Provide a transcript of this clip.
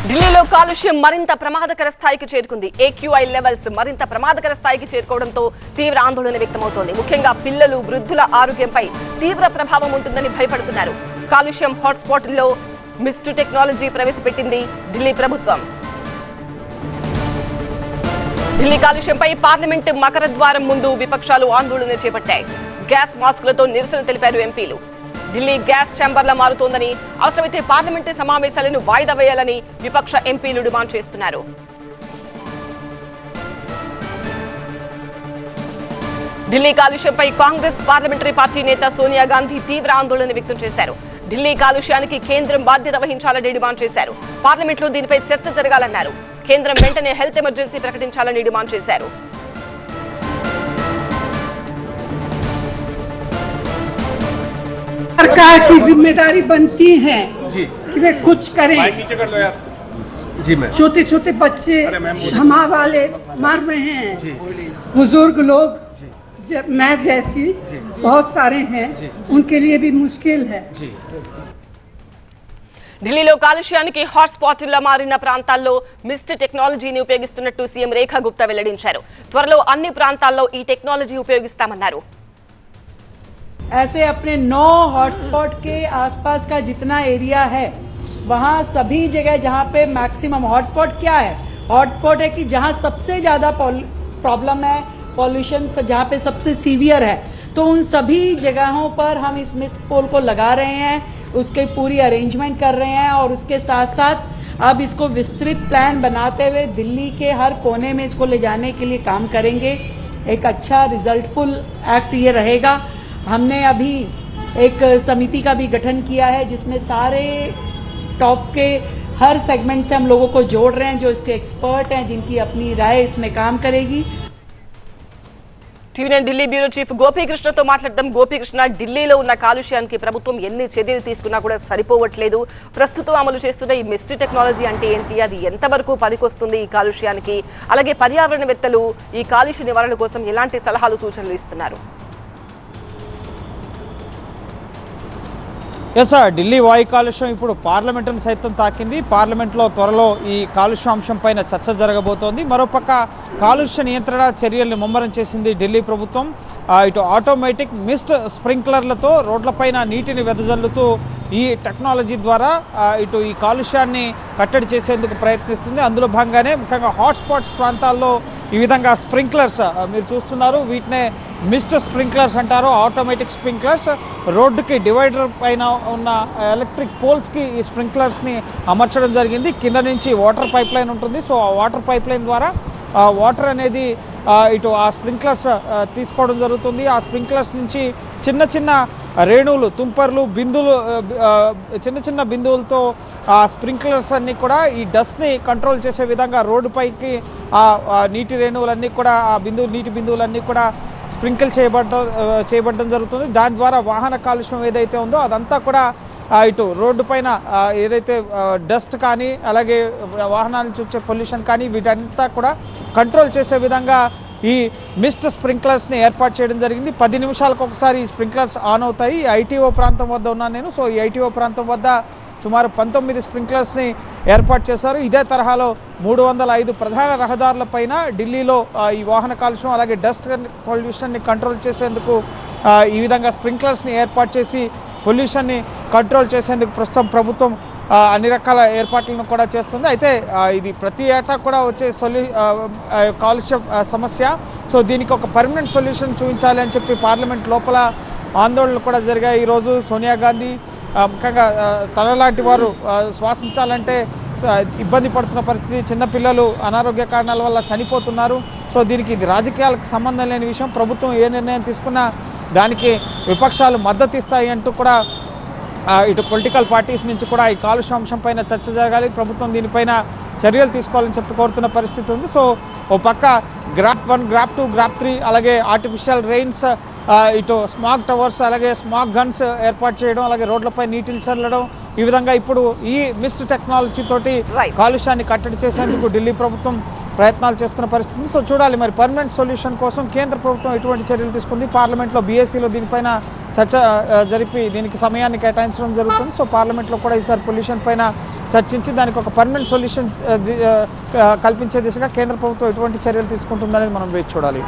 ఢిల్లీలో కాలుష్యం మరింత ప్రమాదకర స్థాయికి చేరుకుంది. AQI లెవెల్స్ మరింత ప్రమాదకర స్థాయికి చేరుకోవడంతో తీవ్ర ఆందోళన వ్యక్తమవుతోంది. ముఖ్యంగా పిల్లలు, వృద్ధుల ఆరోగ్యంపై తీవ్ర ప్రభావం ఉంటుందని భయపడుతున్నారు. కాలుష్యం హాట్స్పాట్లో మిస్ట్ టెక్నాలజీ ప్రవేశపెట్టింది ఢిల్లీ ప్రభుత్వం. ఢిల్లీ కాలుష్యంపై పార్లమెంట్ మకర ద్వారం ముందు విపక్షాలు ఆందోళన చేపట్టాయి. గ్యాస్ మాస్కులతో నిరసన తెలిపారు ఎంపీలు. ఢిల్లీ గ్యాస్ ఛాంబర్లా మారుతోందని, అవసరమైతే పార్లమెంటు సమావేశాలను వాయిదా వేయాలని విపక్ష ఎంపీలు డిమాండ్ చేస్తున్నారు. ఢిల్లీ కాలుష్యంపై కాంగ్రెస్ పార్లమెంటరీ పార్టీ నేత సోనియా గాంధీ తీవ్ర ఆందోళన వ్యక్తం చేశారు. ఢిల్లీ కాలుష్యానికి కేంద్రం బాధ్యత వహించాలని డిమాండ్ చేశారు. పార్లమెంట్లో దీనిపై చర్చ జరగాలన్నారు. కేంద్రం వెంటనే హెల్త్ ఎమర్జెన్సీ ప్రకటించాలని డిమాండ్ చేశారు. सरकार की जिम्मेदारी बनती है कि वे कुछ करें। छोटे छोटे बच्चे हमारे वाले मर रहे हैं, बुजुर्ग लोग मैं जैसी बहुत सारे हैं, उनके लिए भी मुश्किल है. ఢిల్లీలో కాలుష్యానికి హాట్స్పాట్గా మారిన ప్రాంతాల్లో మిస్ట్ టెక్నాలజీని ఉపయోగిస్తున్నట్టు సీఎం రేఖా గుప్తా వెల్లడించారు. త్వరలో అన్ని ప్రాంతాల్లో ఈ టెక్నాలజీ ఉపయోగిస్తామన్నారు. ऐसे अपने 9 हॉटस्पॉट के आसपास का जितना एरिया है वहाँ सभी जगह जहाँ पे मैक्सिमम हॉटस्पॉट क्या है, हॉटस्पॉट है कि जहाँ सबसे ज़्यादा प्रॉब्लम है, पॉल्यूशन जहाँ पे सबसे सीवियर है, तो उन सभी जगहों पर हम इस मिस्ट पोल को लगा रहे हैं, उसके पूरी अरेंजमेंट कर रहे हैं और उसके साथ साथ अब इसको विस्तृत प्लान बनाते हुए दिल्ली के हर कोने में इसको ले जाने के लिए काम करेंगे. एक अच्छा रिजल्टफुल एक्ट ये रहेगा. हमने अभी एक समिति का भी गठन किया है जिसमें सारे टॉप के हर सेगमेंट से हम लोगों को जोड़ रहे हैं, जो इसके एक्सपर्ट हैं, जिनकी अपनी राय इसमें काम करेगी. టీవీ9 ఢిల్లీ బ్యూరో చీఫ్ గోపీకృష్ణతో మాట్లాడదాం. గోపీకృష్ణ, ఢిల్లీలో ఉన్న కాలుష్యానికి ప్రభుత్వం ఎన్ని చర్యలు తీసుకున్నా కూడా సరిపోవట్లేదు. ప్రస్తుతం అమలు చేస్తున్న ఈ మిస్ట్ టెక్నాలజీ అంటే ఏంటి, అది ఎంతవరకు పనికొస్తుంది ఈ కాలుష్యానికి? అలాగే పర్యావరణవేత్తలు ఈ కాలుష్య నివారణ కోసం ఎలాంటి సలహాలు, సూచనలు ఇస్తున్నారు? ఢిల్లీ వాయు కాలుష్యం ఇప్పుడు పార్లమెంటును సైతం తాకింది. పార్లమెంట్లో త్వరలో ఈ కాలుష్య అంశం పైన చర్చ జరగబోతోంది. మరోపక్క కాలుష్య నియంత్రణ చర్యల్ని ముమ్మరం చేసింది ఢిల్లీ ప్రభుత్వం. ఇటు ఆటోమేటిక్ మిస్ట్ స్ప్రింక్లర్లతో రోడ్లపైన నీటిని వెదజల్లుతూ ఈ టెక్నాలజీ ద్వారా ఇటు ఈ కాలుష్యాన్ని కట్టడి చేసేందుకు ప్రయత్నిస్తుంది. అందులో భాగంగానే ముఖ్యంగా హాట్స్పాట్స్ ప్రాంతాల్లో ఈ విధంగా స్ప్రింక్లర్స్ మీరు చూస్తున్నారు, వీటినే మిస్ట్ స్ప్రింక్లర్స్ అంటారు. ఆటోమేటిక్ స్ప్రింక్లర్స్ రోడ్డుకి డివైడర్ పైన ఉన్న ఎలక్ట్రిక్ పోల్స్కి ఈ స్ప్రింక్లర్స్ని అమర్చడం జరిగింది. కింద నుంచి వాటర్ పైప్ లైన్ ఉంటుంది. సో ఆ వాటర్ పైప్ లైన్ ద్వారా వాటర్ అనేది ఇటు ఆ స్ప్రింక్లర్స్ తీసుకోవడం జరుగుతుంది. ఆ స్ప్రింక్లర్స్ నుంచి చిన్న చిన్న రేణువులు, తుంపర్లు, బిందువులు, చిన్న చిన్న బిందువులతో ఆ స్ప్రింక్లర్స్ అన్నీ కూడా ఈ డస్ట్ని కంట్రోల్ చేసే విధంగా రోడ్డుపైకి ఆ నీటి రేణువులన్నీ కూడా ఆ నీటి బిందువులన్నీ కూడా స్ప్రింకిల్ చేయబడడం జరుగుతుంది. దాని ద్వారా వాహన కాలుష్యం ఏదైతే ఉందో అదంతా కూడా ఇటు రోడ్డు పైన ఏదైతే డస్ట్ కానీ అలాగే వాహనాల నుంచి వచ్చే పొల్యూషన్ కానీ వీటంతా కూడా కంట్రోల్ చేసే విధంగా ఈ మిస్ట్ స్ప్రింక్లర్స్ని ఏర్పాటు చేయడం జరిగింది. 10 నిమిషాలకు ఒకసారి ఈ స్ప్రింక్లర్స్ ఆన్ అవుతాయి. ఐటీఓ ప్రాంతం వద్ద ఉన్నాను నేను. సో ఈ ఐటీఓ ప్రాంతం వద్ద సుమారు 19 స్ప్రింక్లర్స్ని ఏర్పాటు చేశారు. ఇదే తరహాలో 305 ప్రధాన రహదారుల పైన ఢిల్లీలో ఈ వాహన కాలుష్యం అలాగే డస్ట్ పొల్యూషన్ని కంట్రోల్ చేసేందుకు ఈ విధంగా స్ప్రింక్లర్స్ని ఏర్పాటు చేసి పొల్యూషన్ని కంట్రోల్ చేసేందుకు ప్రస్తుతం ప్రభుత్వం అన్ని రకాల ఏర్పాట్లను కూడా చేస్తుంది. అయితే ఇది ప్రతి ఏటా కూడా వచ్చే కాలుష్య సమస్య. సో దీనికి ఒక పర్మనెంట్ సొల్యూషన్ చూపించాలి అని చెప్పి పార్లమెంట్ లోపల ఆందోళనలు కూడా జరిగాయి. ఈరోజు సోనియా గాంధీ ముఖ్యంగా తనలాంటి వారు శ్వాసించాలంటే ఇబ్బంది పడుతున్న పరిస్థితి, చిన్నపిల్లలు అనారోగ్య కారణాల వల్ల చనిపోతున్నారు. సో దీనికి ఇది రాజకీయాలకు సంబంధం లేని విషయం. ప్రభుత్వం ఏ నిర్ణయం తీసుకున్నా దానికి విపక్షాలు మద్దతు ఇస్తాయి అంటూ కూడా ఇటు పొలిటికల్ పార్టీస్ నుంచి కూడా ఈ కాలుష్య అంశం పైన చర్చ జరగాలి, ప్రభుత్వం దీనిపైన చర్యలు తీసుకోవాలని చెప్పి కోరుతున్న పరిస్థితి ఉంది. సో ఓ పక్క గ్రాప్ 1, గ్రాప్ 2, గ్రాప్ 3 అలాగే ఆర్టిఫిషియల్ రెయిన్స్, ఇటు స్మాగ్ టవర్స్ అలాగే స్మాగ్ గన్స్ ఏర్పాటు చేయడం, అలాగే రోడ్లపై నీటిని చల్లడం, ఈ విధంగా ఇప్పుడు ఈ మిస్ట్ టెక్నాలజీ తోటి కాలుష్యాన్ని కట్టడి చేసేందుకు ఢిల్లీ ప్రభుత్వం ప్రయత్నాలు చేస్తున్న పరిస్థితి. సో చూడాలి మరి పర్మనెంట్ సొల్యూషన్ కోసం కేంద్ర ప్రభుత్వం ఎటువంటి చర్యలు తీసుకుంది. పార్లమెంట్లో బీఎస్సీలో దీనిపైన చర్చ జరిపి దీనికి సమయాన్ని కేటాయించడం జరుగుతుంది. సో పార్లమెంట్లో కూడా ఈసారి పొల్యూషన్ పైన చర్చించి దానికి ఒక పర్మనెంట్ సొల్యూషన్ కల్పించే దిశగా కేంద్ర ప్రభుత్వం ఎటువంటి చర్యలు తీసుకుంటుందనేది మనం వేచి చూడాలి.